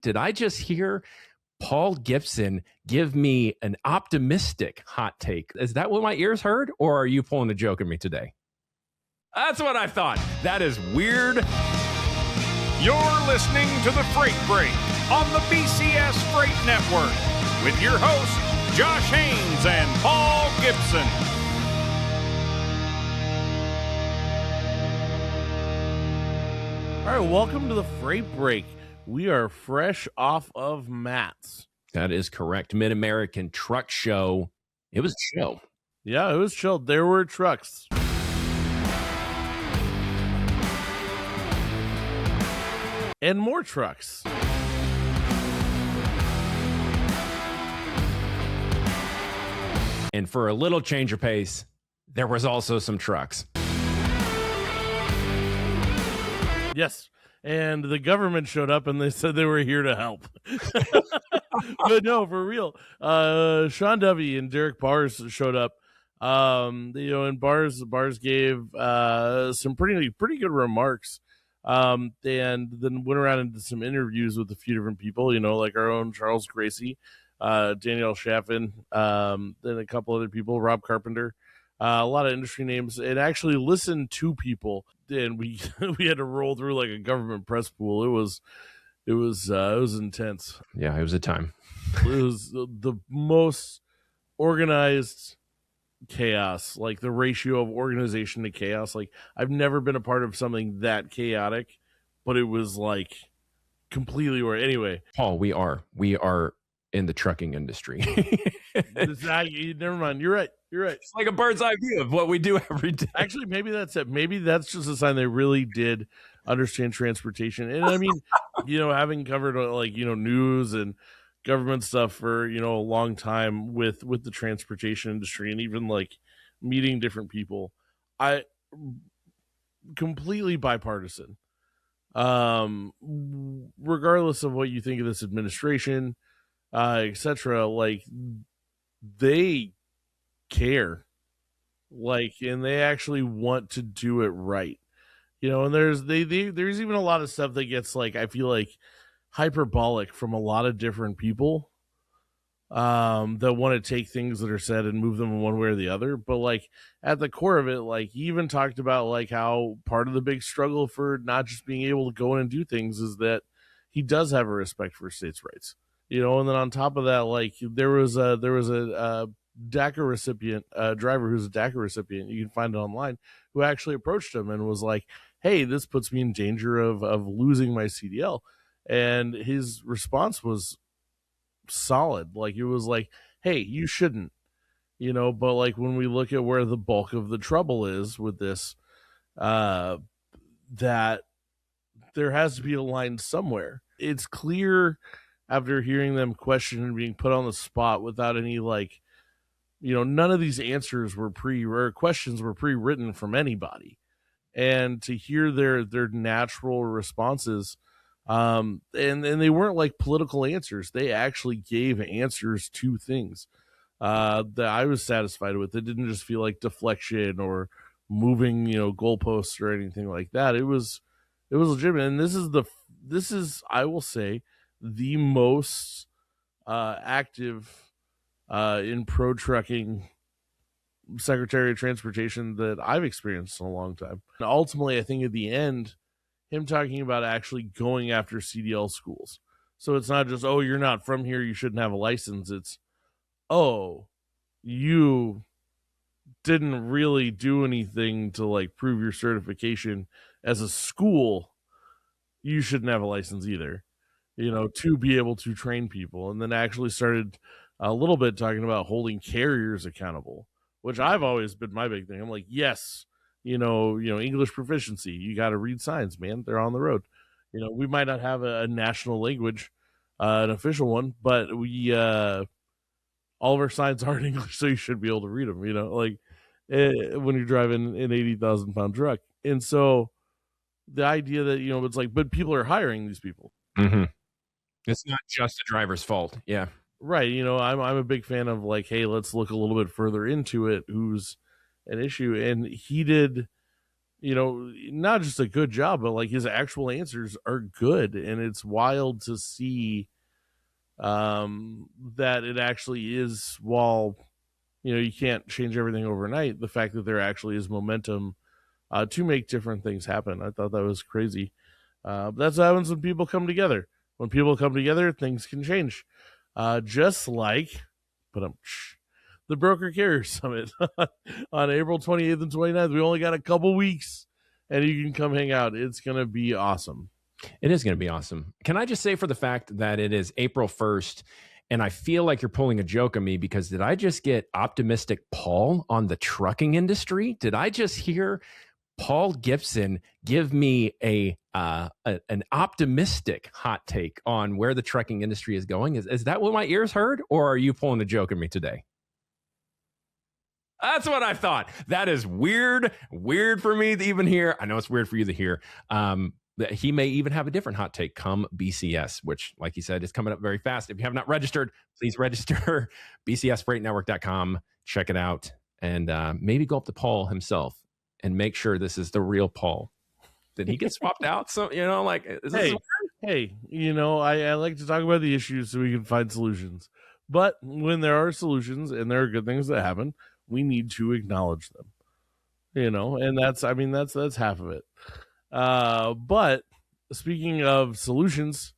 Did I just hear Paul Gibson give me an optimistic hot take? Is that what my ears heard, or are you pulling a joke at me today? That's what I thought. That is weird. You're listening to The Freight Break on the BCS Freight Network with your hosts, Josh Haynes and Paul Gibson. All right, welcome to The Freight Break. We are fresh off of Matt's. That is correct. Mid-American Truck Show. It was chill. Yeah, it was chill. There were trucks. And more trucks. And for a little change of pace, there was also some trucks. Yes. And the government showed up and they said they were here to help. But no, for real. Sean Dovey and Derek Bars showed up. And Bars gave some pretty good remarks. And then went around and did some interviews with a few different people, like our own Charles Gracie, Danielle Chaffin, then a couple other people, Rob Carpenter, a lot of industry names, and actually listened to people. And we had to roll through like a government press pool. It was intense. Yeah, it was a time. It was the most organized chaos, like the ratio of organization to chaos. Like I've never been a part of something that chaotic, but it was like completely anyway. Paul, we are in the trucking industry. Never mind. You're right. It's like a bird's eye view of what we do every day. Actually, maybe that's it. Maybe that's just a sign they really did understand transportation. And I mean, having covered news and government stuff for, a long time with the transportation industry and even like meeting different people, I completely bipartisan. Regardless of what you think of this administration, etc., like they care, and they actually want to do it right, and there's even a lot of stuff that gets I feel like hyperbolic from a lot of different people that want to take things that are said and move them in one way or the other. But at the core of it, he even talked about how part of the big struggle for not just being able to go in and do things is that he does have a respect for states' rights, and then on top of that, there was a DACA recipient, driver who's a DACA recipient, you can find it online, who actually approached him and was like, hey, this puts me in danger of losing my CDL. And his response was solid. It was like, hey, you shouldn't, but when we look at where the bulk of the trouble is with this, that there has to be a line somewhere. It's clear after hearing them question and being put on the spot without any none of these answers were questions were pre-written from anybody, and to hear their natural responses, and they weren't political answers. They actually gave answers to things that I was satisfied with. It didn't just feel like deflection or moving goalposts or anything like that. It was legitimate, and this is I will say the most active in pro trucking Secretary of Transportation that I've experienced in a long time. And ultimately, I think at the end, him talking about actually going after CDL schools. So it's not just, oh, you're not from here, you shouldn't have a license. It's, oh, you didn't really do anything to prove your certification as a school. You shouldn't have a license either, to be able to train people. And then actually started a little bit talking about holding carriers accountable, which I've always been my big thing. I'm like, yes, English proficiency, you got to read signs, man. They're on the road. We might not have a national language, an official one, but we, all of our signs are in English, so you should be able to read them, when you're driving an 80,000 pound truck. And so the idea that, it's but people are hiring these people. Mm-hmm. It's not just the driver's fault. Yeah. Right. I'm a big fan of hey, let's look a little bit further into it. Who's an issue? And he did not just a good job, but like his actual answers are good. And it's wild to see that it actually is, while, you can't change everything overnight, the fact that there actually is momentum to make different things happen. I thought that was crazy. But that's what happens when people come together. When people come together, things can change. Just like, but the Broker Carrier Summit on April 28th and 29th. We only got a couple weeks, and you can come hang out. It's going to be awesome. It is going to be awesome. Can I just say, for the fact that it is April 1st, and I feel like you're pulling a joke on me, because did I just get optimistic Paul on the trucking industry? Did I just hear Paul Gibson give me an optimistic hot take on where the trucking industry is going? Is that what my ears heard, or are you pulling a joke on me today? That's what I thought. That is weird for me to even hear. I know it's weird for you to hear. That he may even have a different hot take come BCS, which, like he said, is coming up very fast. If you have not registered, please register. bcsfreightnetwork.com. Check it out, and maybe go up to Paul himself and make sure this is the real Paul. Did he get swapped out? So, like, hey, I like to talk about the issues so we can find solutions. But when there are solutions and there are good things that happen, we need to acknowledge them. And that's half of it. But speaking of solutions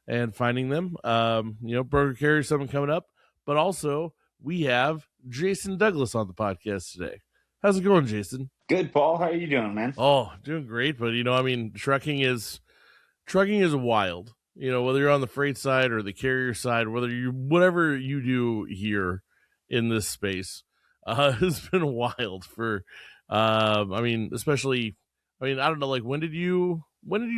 and finding them, Broker Carrier Summit coming up, but also we have Jason Douglas on the podcast today. How's it going, Jason? Good, Paul. How are you doing, man? Oh, doing great. But trucking is wild. Whether you're on the freight side or the carrier side, whatever you do here in this space, has been wild for, especially, I don't know, like, when did you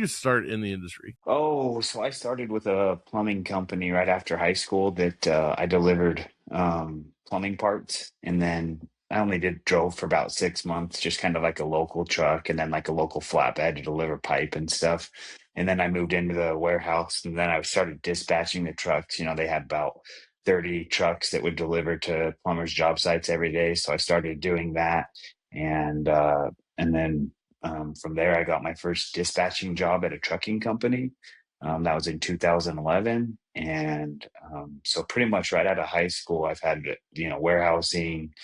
start in the industry? Oh, so I started with a plumbing company right after high school that I delivered plumbing parts, and then I only drove for about 6 months, just kind of like a local truck, and then like a local flatbed to deliver pipe and stuff. And then I moved into the warehouse, and then I started dispatching the trucks. They had about 30 trucks that would deliver to plumbers' job sites every day. So I started doing that, and then from there, I got my first dispatching job at a trucking company. That was in 2011. And so pretty much right out of high school, I've had, warehousing,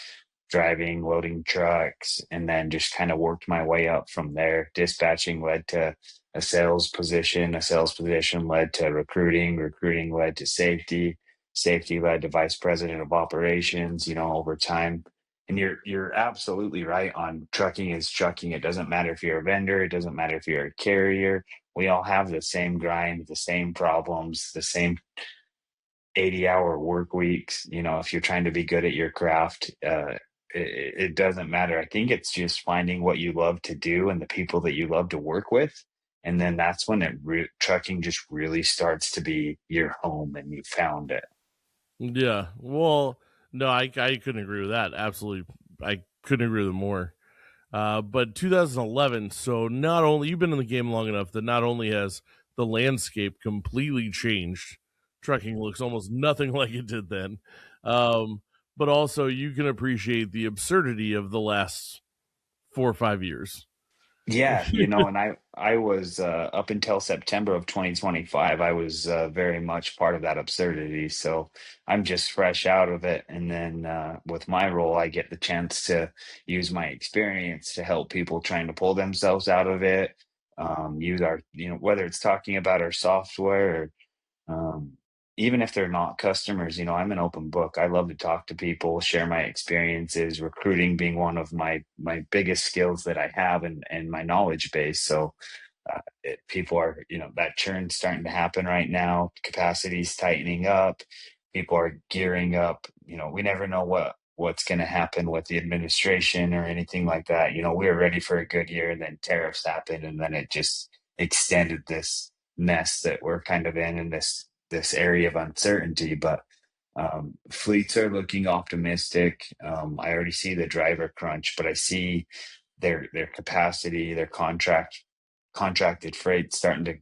driving, loading trucks, and then just kind of worked my way up from there. Dispatching led to a sales position. A sales position led to recruiting. Recruiting led to safety. Safety led to vice president of operations, over time. And you're absolutely right on trucking is trucking. It doesn't matter if you're a vendor. It doesn't matter if you're a carrier. We all have the same grind, the same problems, the same 80-hour work weeks. If you're trying to be good at your craft, it doesn't matter. I think it's just finding what you love to do and the people that you love to work with. And then that's when trucking just really starts to be your home and you found it. Yeah. Well, no, I couldn't agree with that. Absolutely. I couldn't agree with it more. But 2011, so not only, you've been in the game long enough that not only has the landscape completely changed, trucking looks almost nothing like it did then, but also you can appreciate the absurdity of the last 4 or 5 years. Yeah, and I was up until September of 2025, I was very much part of that absurdity. So I'm just fresh out of it. And then with my role, I get the chance to use my experience to help people trying to pull themselves out of it. Use our, whether it's talking about our software or even if they're not customers, I'm an open book. I love to talk to people, share my experiences, recruiting being one of my biggest skills that I have and my knowledge base. So people are, that churn's starting to happen right now. Capacity's tightening up. People are gearing up. We never know what's going to happen with the administration or anything like that. We were ready for a good year, and then tariffs happened, and then it just extended this mess that we're kind of in this area of uncertainty. But fleets are looking optimistic. I already see the driver crunch, but I see their capacity, their contracted freight starting to,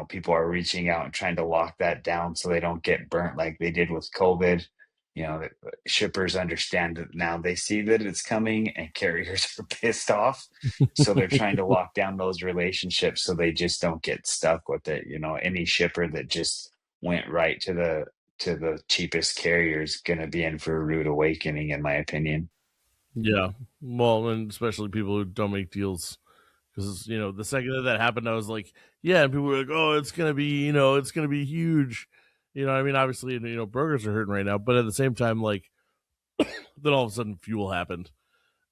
people are reaching out and trying to lock that down so they don't get burnt like they did with COVID. shippers understand it now. They see that it's coming, and carriers are pissed off. So they're trying to lock down those relationships so they just don't get stuck with it. Any shipper that just went right to the cheapest carrier is going to be in for a rude awakening, in my opinion. Yeah. Well, and especially people who don't make deals. Because, the second that happened, I was like, yeah. And people were like, oh, it's going to be, it's going to be huge. I mean, obviously, brokers are hurting right now. But at the same time, like, then all of a sudden fuel happened.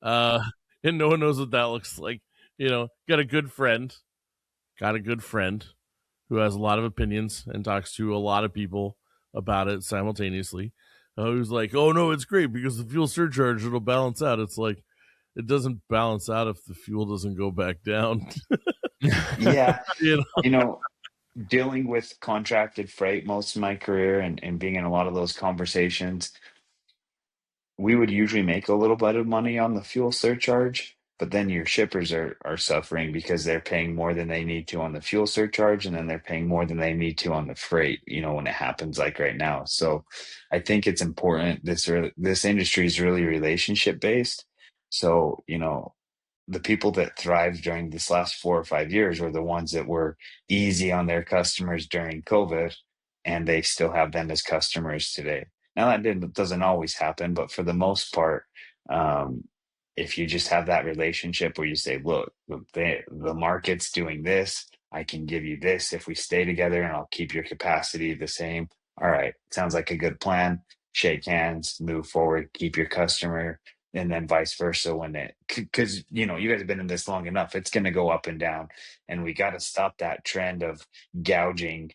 And no one knows what that looks like. Got a good friend who has a lot of opinions and talks to a lot of people about it simultaneously. Who's like, oh, no, it's great because the fuel surcharge, it'll balance out. It's like, it doesn't balance out if the fuel doesn't go back down. Yeah. Dealing with contracted freight most of my career and being in a lot of those conversations, we would usually make a little bit of money on the fuel surcharge, but then your shippers are suffering because they're paying more than they need to on the fuel surcharge, and then they're paying more than they need to on the freight, when it happens like right now. So I think it's important. This industry is really relationship based. So, the people that thrived during this last 4 or 5 years were the ones that were easy on their customers during COVID, and they still have them as customers today. Now doesn't always happen, but for the most part, if you just have that relationship where you say, look, the market's doing this, I can give you this if we stay together, and I'll keep your capacity the same. All right, sounds like a good plan. Shake hands, move forward, keep your customer, and then vice versa because you guys have been in this long enough, it's going to go up and down, and we got to stop that trend of gouging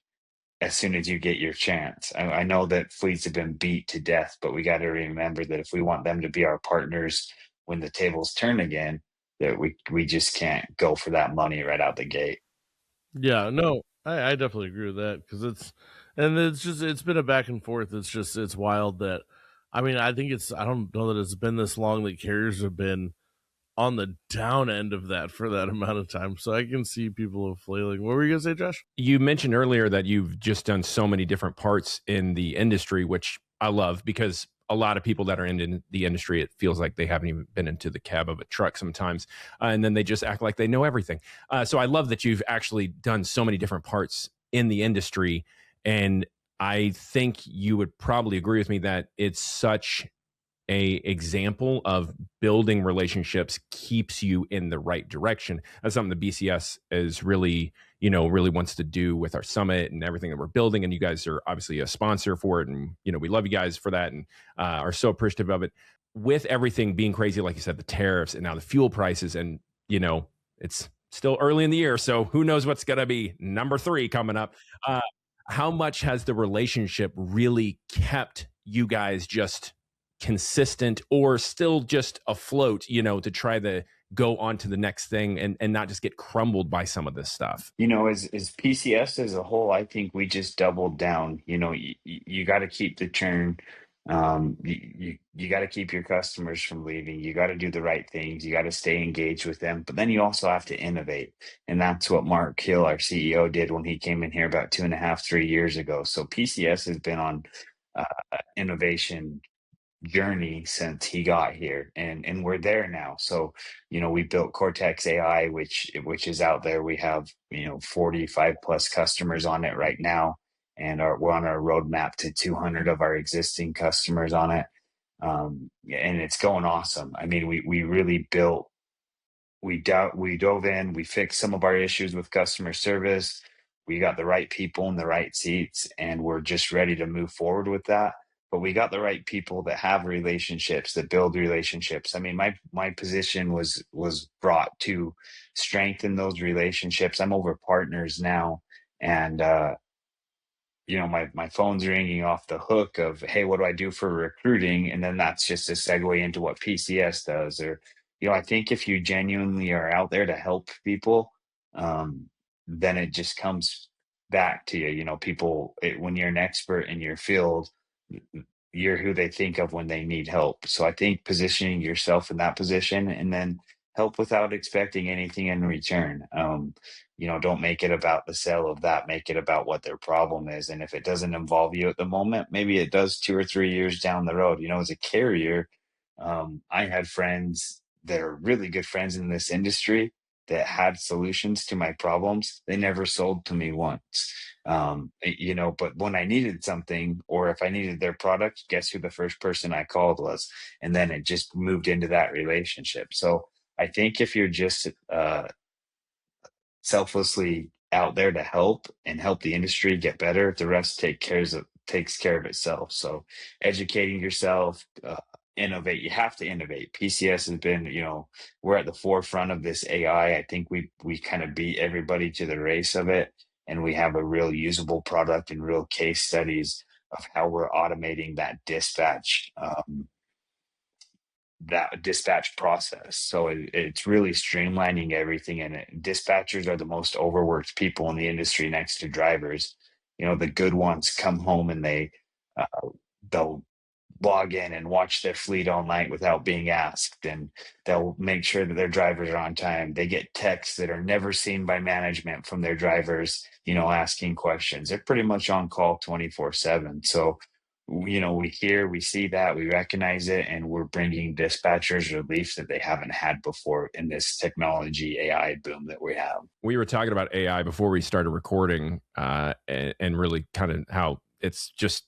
as soon as you get your chance. I know that fleets have been beat to death, but we got to remember that if we want them to be our partners when the tables turn again, that we just can't go for that money right out the gate. Yeah, no, I definitely agree with that because it's been a back and forth. It's wild that, I mean, I don't know that it's been this long that carriers have been on the down end of that for that amount of time. So I can see people flailing. What were you going to say, Josh? You mentioned earlier that you've just done so many different parts in the industry, which I love because a lot of people that are in the industry, it feels like they haven't even been into the cab of a truck sometimes. And then they just act like they know everything. So I love that you've actually done so many different parts in the industry. And I think you would probably agree with me that it's such a example of building relationships keeps you in the right direction. That's something the BCS is really wants to do with our summit and everything that we're building. And you guys are obviously a sponsor for it. And, we love you guys for that and are so appreciative of it. With everything being crazy, like you said, the tariffs and now the fuel prices, and, it's still early in the year. So who knows what's going to be number 3 coming up. How much has the relationship really kept you guys just consistent or still just afloat, to try to go on to the next thing and not just get crumbled by some of this stuff? As PCS as a whole, I think we just doubled down. You got to keep the churn. You got to keep your customers from leaving. You got to do the right things. You got to stay engaged with them. But then you also have to innovate. And that's what Mark Hill, our CEO, did when he came in here about 2.5, 3 years ago. So PCS has been on innovation journey since he got here, and we're there now. So we built Cortex AI, which is out there. We have 45 plus customers on it right now, and we're on our roadmap to 200 of our existing customers on it, and it's going awesome. I mean, we really built, we dove in, we fixed some of our issues with customer service, we got the right people in the right seats, and we're just ready to move forward with that. But we got the right people that have relationships, that build relationships. I mean, my position was brought to strengthen those relationships. I'm over partners now, and my phone's ringing off the hook of, hey, what do I do for recruiting? And then that's just a segue into what PCS does. Or, I think if you genuinely are out there to help people, then it just comes back to you. When you're an expert in your field, you're who they think of when they need help. So I think positioning yourself in that position, and then help without expecting anything in return. don't make it about the sale of that, make it about what their problem is. And if it doesn't involve you at the moment, maybe it does 2 or 3 years down the road. As a carrier, I had friends that are really good friends in this industry that had solutions to my problems. They never sold to me once. But when I needed something, or if I needed their product, guess who the first person I called was? And then it just moved into that relationship. So I think if you're just selflessly out there to help and help the industry get better, the rest takes care of itself. So educating yourself, innovate. You have to innovate. PCS has been, we're at the forefront of this AI. I think we kind of beat everybody to the race of it, and we have a real usable product and real case studies of how we're automating that dispatch process. So it's really streamlining everything. And dispatchers are the most overworked people in the industry next to drivers. The good ones come home and they'll log in and watch their fleet all night without being asked, and they'll make sure that their drivers are on time. They get texts that are never seen by management from their drivers, asking questions. They're pretty much on call 24/7. So we see that, we recognize it, and we're bringing dispatchers relief that they haven't had before in this technology AI boom that we have. We were talking about AI before we started recording, and really kind of how it's just,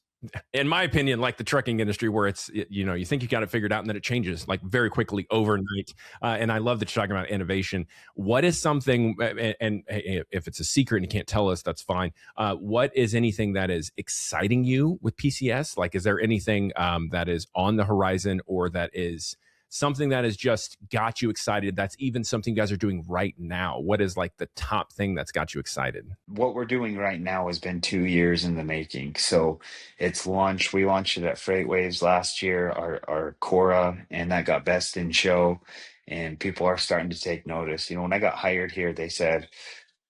in my opinion, like the trucking industry, where you think you got it figured out and then it changes like very quickly overnight. And I love that you're talking about innovation. What is something, and if it's a secret and you can't tell us, that's fine. What is anything that is exciting you with PCS? Like, is there anything that is on the horizon, or that is something that has just got you excited? That's even something you guys are doing right now. What is like the top thing that's got you excited? What we're doing right now has been 2 years in the making. So it's launched. We launched it at Freight Waves last year, our Cora, and that got best in show. And people are starting to take notice. When I got hired here, they said,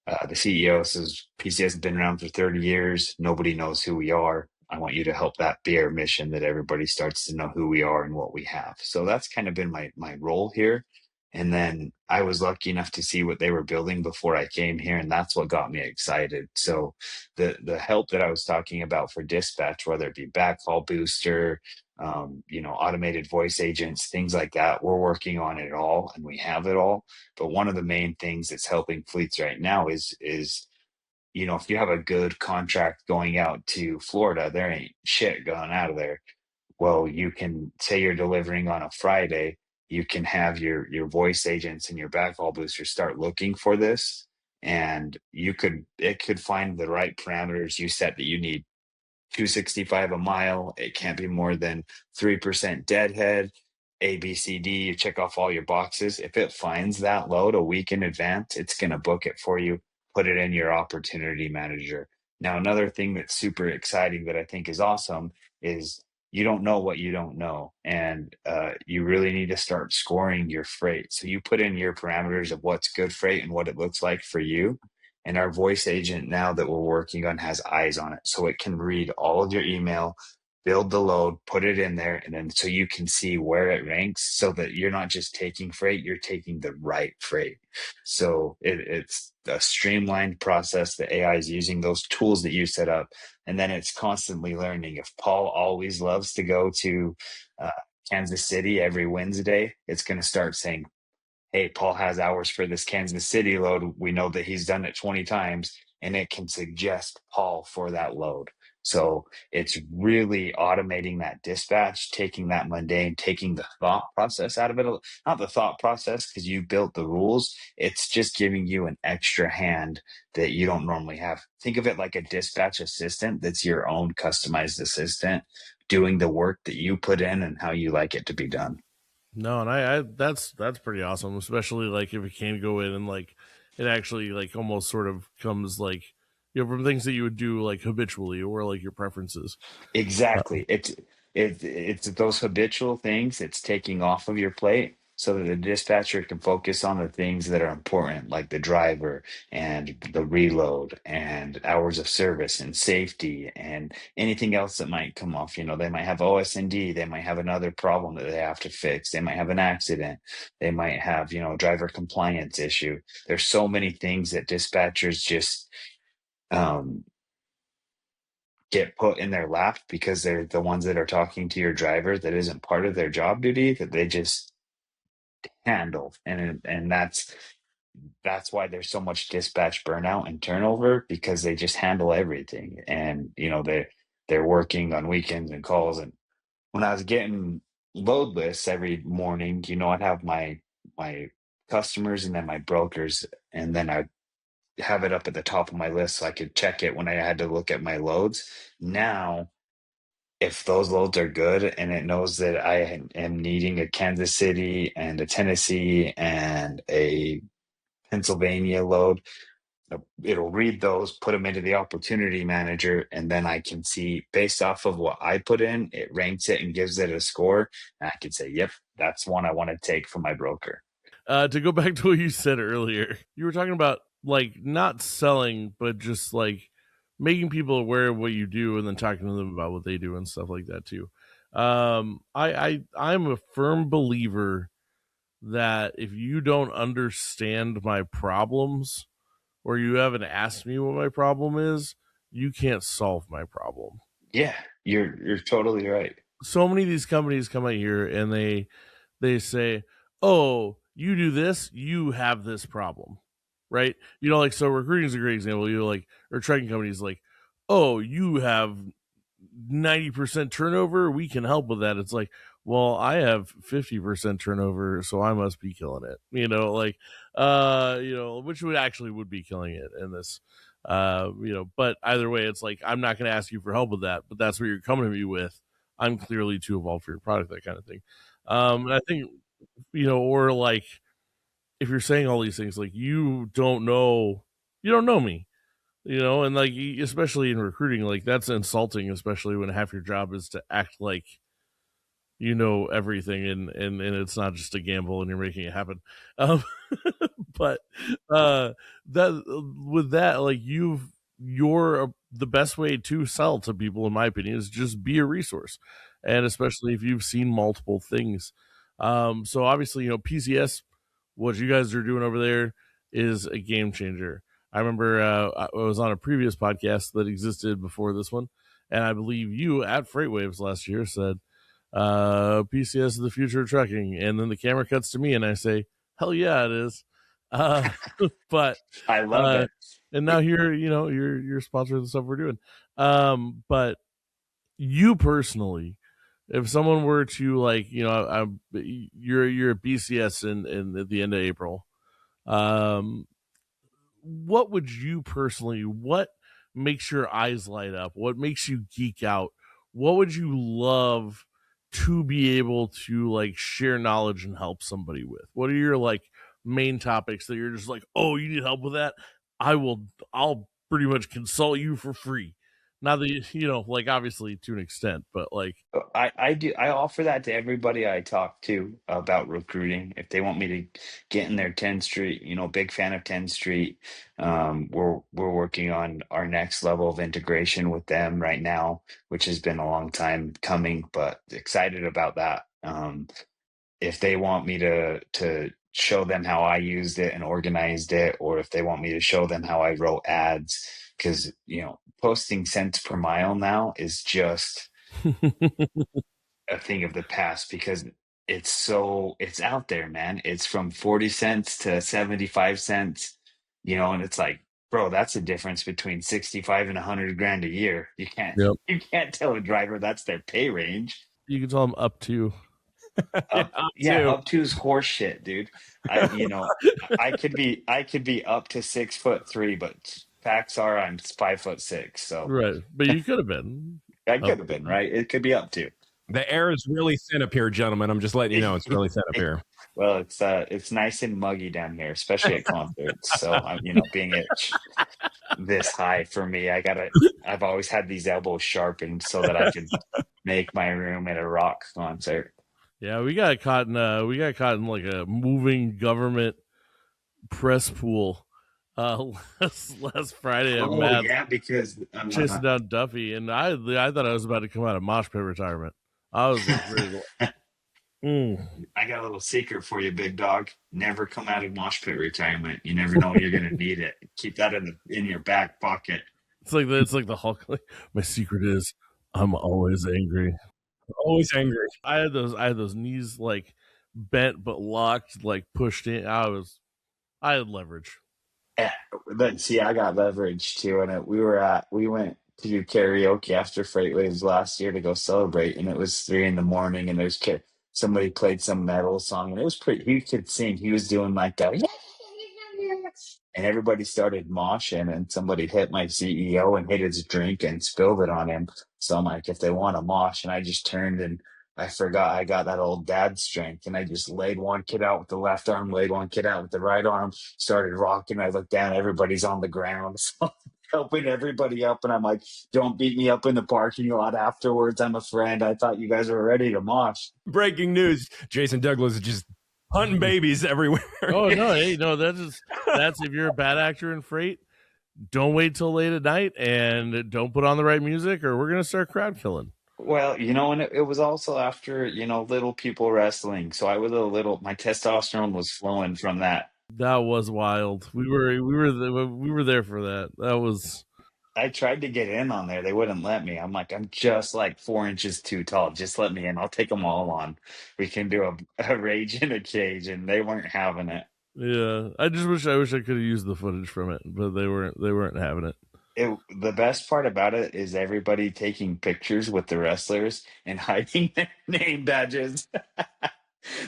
the CEO says, PCS has been around for 30 years. Nobody knows who we are. I want you to help that be our mission, that everybody starts to know who we are and what we have. So that's kind of been my role here. And then I was lucky enough to see what they were building before I came here, and that's what got me excited. So the help that I was talking about for dispatch, whether it be backhaul booster, automated voice agents, things like that, we're working on it all, and we have it all. But one of the main things that's helping fleets right now is if you have a good contract going out to Florida, there ain't shit going out of there. Well, you can say you're delivering on a Friday, you can have your voice agents and your backhaul boosters start looking for this, and it could find the right parameters you set that you need. 265 a mile. It can't be more than 3% deadhead. A, B, C, D. You check off all your boxes. If it finds that load a week in advance, it's going to book it for you, put it in your opportunity manager. Now, another thing that's super exciting that I think is awesome is you don't know what you don't know. And you really need to start scoring your freight. So you put in your parameters of what's good freight and what it looks like for you. And our voice agent now that we're working on has eyes on it. So it can read all of your email, build the load, put it in there, and then so you can see where it ranks, so that you're not just taking freight, you're taking the right freight. So it's a streamlined process. The AI is using those tools that you set up, and then it's constantly learning. If Paul always loves to go to Kansas City every Wednesday, it's going to start saying, hey, Paul has hours for this Kansas City load. We know that he's done it 20 times, and it can suggest Paul for that load. So it's really automating that dispatch, taking that mundane, taking the thought process out of it. Not the thought process because you built the rules. It's just giving you an extra hand that you don't normally have. Think of it like a dispatch assistant that's your own customized assistant doing the work that you put in and how you like it to be done. No, and I that's pretty awesome, especially like if it can go in and like it actually like almost sort of comes like from things that you would do like habitually or like your preferences. Exactly. It's those habitual things it's taking off of your plate, so that the dispatcher can focus on the things that are important, like the driver and the reload and hours of service and safety and anything else that might come off. They might have OS&D, they might have another problem that they have to fix, they might have an accident, they might have, driver compliance issue. There's so many things that dispatchers just get put in their lap because they're the ones that are talking to your driver that isn't part of their job duty, that they just handle. And that's why there's so much dispatch burnout and turnover, because they just handle everything. And they're working on weekends and calls. And when I was getting load lists every morning, I'd have my customers and then my brokers, and then I'd have it up at the top of my list so I could check it when I had to look at my loads. Now, if those loads are good and it knows that I am needing a Kansas City and a Tennessee and a Pennsylvania load, it'll read those, put them into the opportunity manager, and then I can see, based off of what I put in, it ranks it and gives it a score. And I can say, yep, that's one I want to take from my broker. To go back to what you said earlier, you were talking about like not selling, but just like making people aware of what you do and then talking to them about what they do and stuff like that too. I'm a firm believer that if you don't understand my problems or you haven't asked me what my problem is, you can't solve my problem. Yeah, you're totally right. So many of these companies come out here and they say, "Oh, you do this, you have this problem." Right? Like, so recruiting is a great example. Or trucking companies like, "Oh, you have 90% turnover, we can help with that." It's like, well, I have 50% turnover, so I must be killing it. Which would be killing it in this. But either way, it's like, I'm not going to ask you for help with that, but that's what you're coming to me with. I'm clearly too involved for your product, that kind of thing. And I think, or like, if you're saying all these things, like, you don't know me, and like, especially in recruiting, like, that's insulting, especially when half your job is to act like you know everything, and it's not just a gamble and you're making it happen. But that, like, you're the best way to sell to people, in my opinion, is just be a resource, and especially if you've seen multiple things. So obviously, PCS, what you guys are doing over there is a game changer. I remember I was on a previous podcast that existed before this one, and I believe you at FreightWaves last year said, PCS is the future of trucking. And then the camera cuts to me and I say, hell yeah, it is. But I love it. And now you're sponsoring the stuff we're doing. But you personally, if someone were to, like, you're at BCS in at the end of April, what would you personally, what makes your eyes light up? What makes you geek out? What would you love to be able to, like, share knowledge and help somebody with? What are your, like, main topics that you're just like, oh, you need help with that? I'll pretty much consult you for free. Not that, like, obviously to an extent, but like, I offer that to everybody I talk to about recruiting. If they want me to get in their 10th Street, big fan of 10th Street. We're working on our next level of integration with them right now, which has been a long time coming, but excited about that. If they want me to show them how I used it and organized it, or if they want me to show them how I wrote ads, because posting cents per mile now is just a thing of the past, because it's out there, man. It's from 40 cents to 75 cents, and it's like, bro, that's the difference between 65 and 100 grand a year. You can't tell a driver that's their pay range. You can tell them up to. Up to is horse shit, dude. I could be up to 6'3", but facts are I'm 5'6". So right, but you could have been. I could have been, right. It could be up to. The air is really thin up here, gentlemen. I'm just letting you know it's really thin up here. Well, it's nice and muggy down here, especially at concerts. So I'm, being at this high for me, I've always had these elbows sharpened so that I can make my room at a rock concert. Yeah, we got caught in like a moving government press pool last Friday at Oh Matt's yeah, because chasing down Duffy, and I thought I was about to come out of mosh pit retirement. I was like, I got a little secret for you, big dog. Never come out of mosh pit retirement. You never know when you're gonna need it. Keep that in your back pocket. it's like the Hulk. Like, my secret is I'm always angry. Always angry. I had those knees like bent but locked, like pushed in. I had leverage. Yeah, but see, I got leverage too, and we went to do karaoke after Freight Waves last year to go celebrate, and it was 3 in the morning, and somebody played some metal song, and it was pretty. He could sing. He was doing like a, and everybody started moshing, and somebody hit my CEO and hit his drink and spilled it on him. So I'm like, if they want to mosh, and I just turned and I forgot I got that old dad strength, and I just laid one kid out with the left arm, laid one kid out with the right arm, started rocking. I looked down, everybody's on the ground. So helping everybody up, and I'm like, don't beat me up in the parking lot afterwards. I'm a friend. I thought you guys were ready to mosh. Breaking news: Jason Douglas is just hunting babies everywhere. Oh no, hey, no, that's if you're a bad actor in Freight, don't wait till late at night and don't put on the right music, or we're gonna start crowd killing. Well, and it was also after, little people wrestling. So my testosterone was flowing from that. That was wild. We were there for that. That was. I tried to get in on there. They wouldn't let me. I'm like, I'm just like 4 inches too tall. Just let me in. I'll take them all on. We can do a rage in a cage. And they weren't having it. Yeah, I wish I could have used the footage from it, but they weren't having it. The best part about it is everybody taking pictures with the wrestlers and hiding their name badges.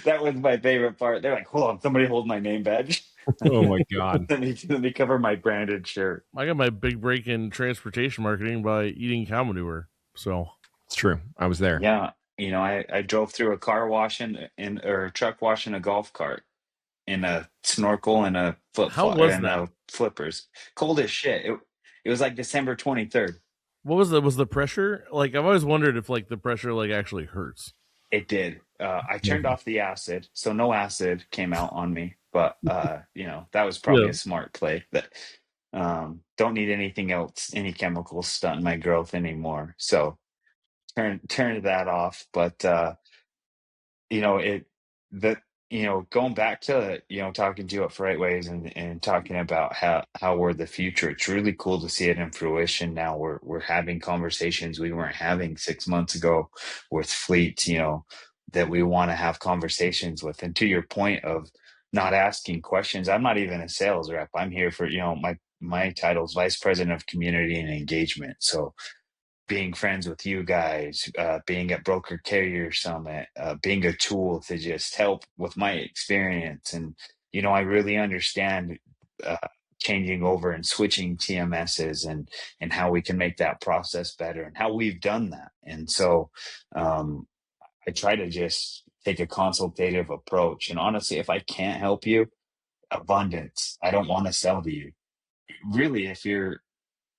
That was my favorite part. They're like, hold on, somebody hold my name badge. Oh my God. let me cover my branded shirt. I got my big break in transportation marketing by eating cow manure. So It's true. I was there. Yeah. I drove through a car wash or a truck wash in a golf cart in a snorkel and a How was that? Flippers. Cold as shit. It was like December 23rd. What was the pressure? Like, I've always wondered if like the pressure like actually hurts. It did. I turned off the acid, so no acid came out on me. But that was probably a smart play. That don't need anything else, any chemicals stunting my growth anymore. So turned that off. But it the going back to talking to you at Freightways and talking about how we're the future. It's really cool to see it in fruition now. We're having conversations we weren't having 6 months ago with fleets, that we want to have conversations with. And to your point of not asking questions, I'm not even a sales rep. I'm here for, my title is Vice President of Community and Engagement. So being friends with you guys, being at Broker Carrier Summit, being a tool to just help with my experience. And, I really understand changing over and switching TMSs and how we can make that process better and how we've done that. And so I try to just take a consultative approach. And honestly, if I can't help you, abundance, I don't want to sell to you. Really, if you're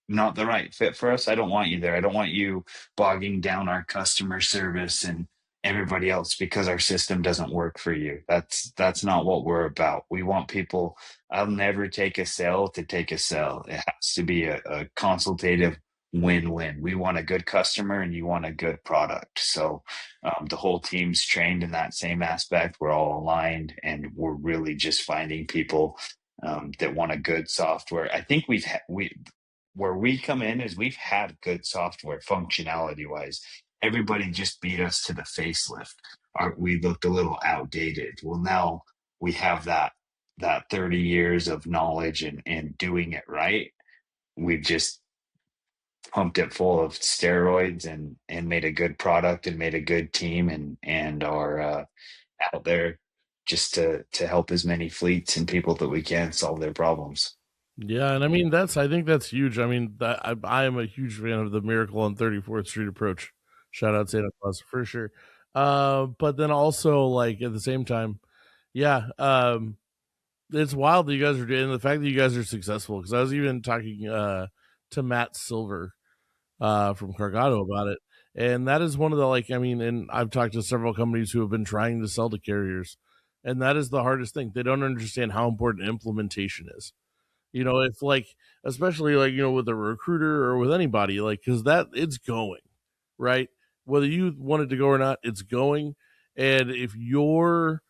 not the right fit for us, I don't want you there. I don't want you bogging down our customer service and everybody else because our system doesn't work for you. That's not what we're about. We want people. I'll never take a sale to take a sale. It has to be a consultative win-win. We want a good customer and you want a good product. So the whole team's trained in that same aspect. We're all aligned and we're really just finding people that want a good software. I think where we come in is we've had good software functionality wise. Everybody just beat us to the facelift. We looked a little outdated. Well, now we have that 30 years of knowledge and doing it right. We've just pumped it full of steroids and made a good product and made a good team and are out there just to help as many fleets and people that we can solve their problems. Yeah, and I mean I think that's huge. I mean, I am a huge fan of the Miracle on 34th Street approach. Shout out Santa Claus for sure. But then also like at the same time, yeah, it's wild that you guys are doing the fact that you guys are successful. Because I was even talking to Matt Silver from Cargado about it. And that is one of the, like, I mean, and I've talked to several companies who have been trying to sell to carriers, and that is the hardest thing. They don't understand how important implementation is. If like, especially like, with a recruiter or with anybody, like, because that it's going, right? Whether you want it to go or not, it's going. And if your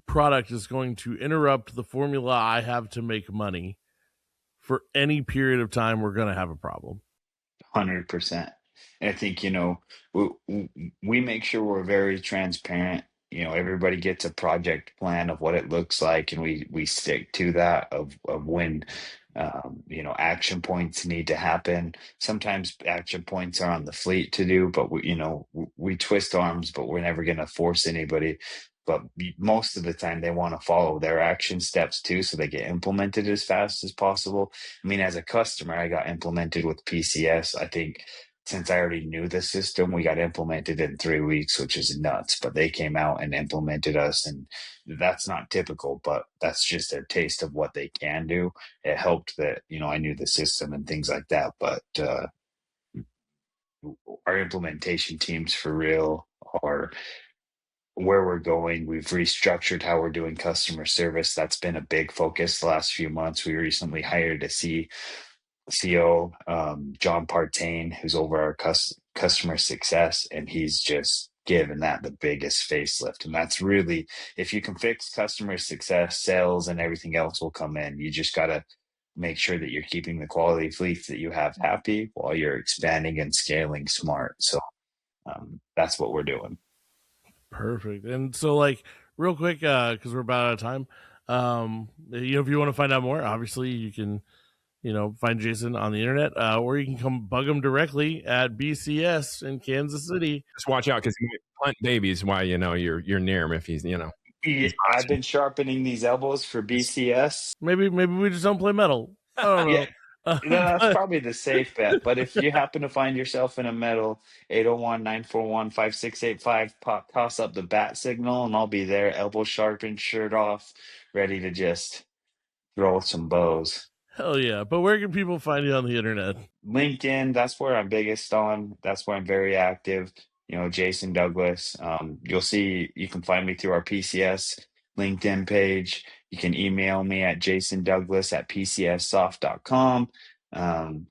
product is going to interrupt the formula I have to make money for any period of time, we're going to have a problem. 100%. And I think, we make sure we're very transparent. Everybody gets a project plan of what it looks like, and we stick to that of when, action points need to happen. Sometimes action points are on the fleet to do, but we twist arms, but we're never going to force anybody. But most of the time they want to follow their action steps too, so they get implemented as fast as possible. I mean, as a customer, I got implemented with PCS. I think since I already knew the system, we got implemented in 3 weeks, which is nuts. But they came out and implemented us, and that's not typical, but that's just a taste of what they can do. It helped that, I knew the system and things like that. But our implementation teams for real are where we're going. We've restructured how we're doing customer service. That's been a big focus the last few months. We recently hired a CO, John Partain, who's over our customer success, and he's just given that the biggest facelift. And that's really, if you can fix customer success, sales, and everything else will come in. You just got to make sure that you're keeping the quality fleets that you have happy while you're expanding and scaling smart. So that's what we're doing. Perfect. And so, like, real quick, because we're about out of time, if you want to find out more, obviously you can, find Jason on the internet, or you can come bug him directly at BCS in Kansas City. Just watch out, because he might punt babies while you're near him if he's I've been sharpening these elbows for BCS. Maybe we just don't play metal. I don't know. Yeah. That's probably the safe bet. But if you happen to find yourself in a metal, 801-941-5685, toss up the bat signal, and I'll be there, elbow sharpened, shirt off, ready to just throw some bows. Hell yeah. But where can people find you on the internet? LinkedIn, that's where I'm biggest on. That's where I'm very active. Jason Douglas. You'll see, you can find me through our PCS LinkedIn page. You can email me at jasondouglas@pcssoft.com.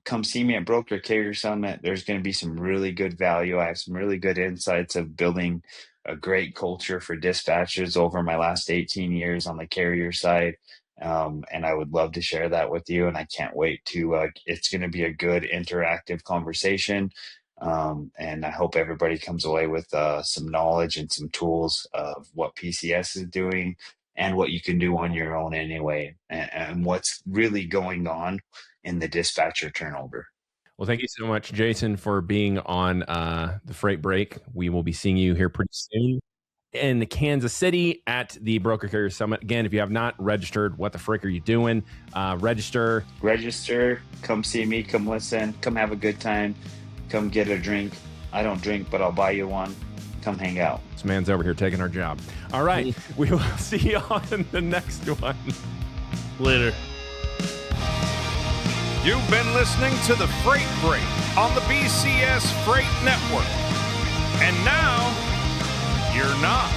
Come see me at Broker Carrier Summit. There's going to be some really good value. I have some really good insights of building a great culture for dispatchers over my last 18 years on the carrier side. And I would love to share that with you. And I can't wait to, it's going to be a good interactive conversation. And I hope everybody comes away with some knowledge and some tools of what PCS is doing and what you can do on your own anyway, and what's really going on in the dispatcher turnover. Well, thank you so much, Jason, for being on the Freight Break. We will be seeing you here pretty soon in Kansas City at the Broker Carrier Summit. Again, if you have not registered, what the frick are you doing? Register. Come see me. Come listen. Come have a good time. Come get a drink. I don't drink, but I'll buy you one. Come hang out. This man's over here taking our job. All right. We will see you on the next one. Later. You've been listening to the Freight Break on the BCS Freight Network. And now, you're not.